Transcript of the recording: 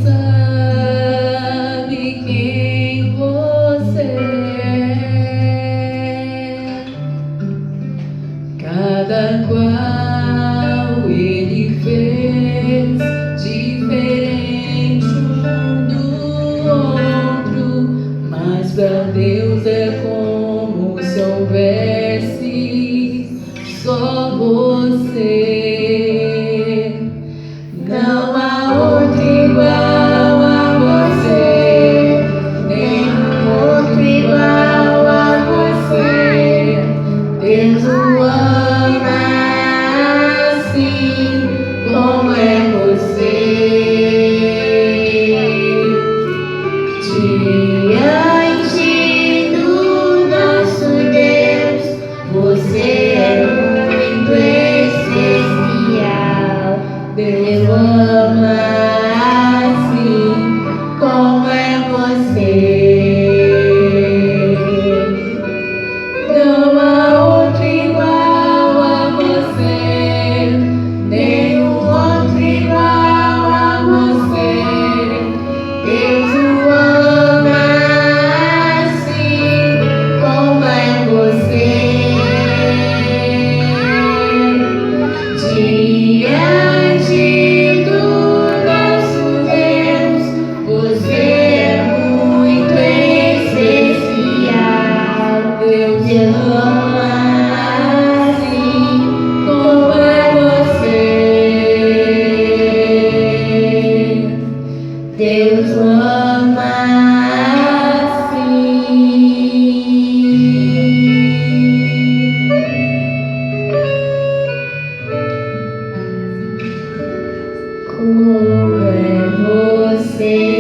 sabe quem você é. Cada qual Ele fez diferente um do outro, mas pra Deus é como se houvesse só você. Não há outro igual a você, nenhum outro igual a você. Deus o ama assim como é você. Diante do nosso Deus, você é muito especial. Deus ama assim como é você. Não há outro igual a você, nenhum outro igual a você. Deus o ama assim como é você. Diante do nosso Deus, você é muito especial. Deus ama assim como é você. Deus ama assim. Como é você.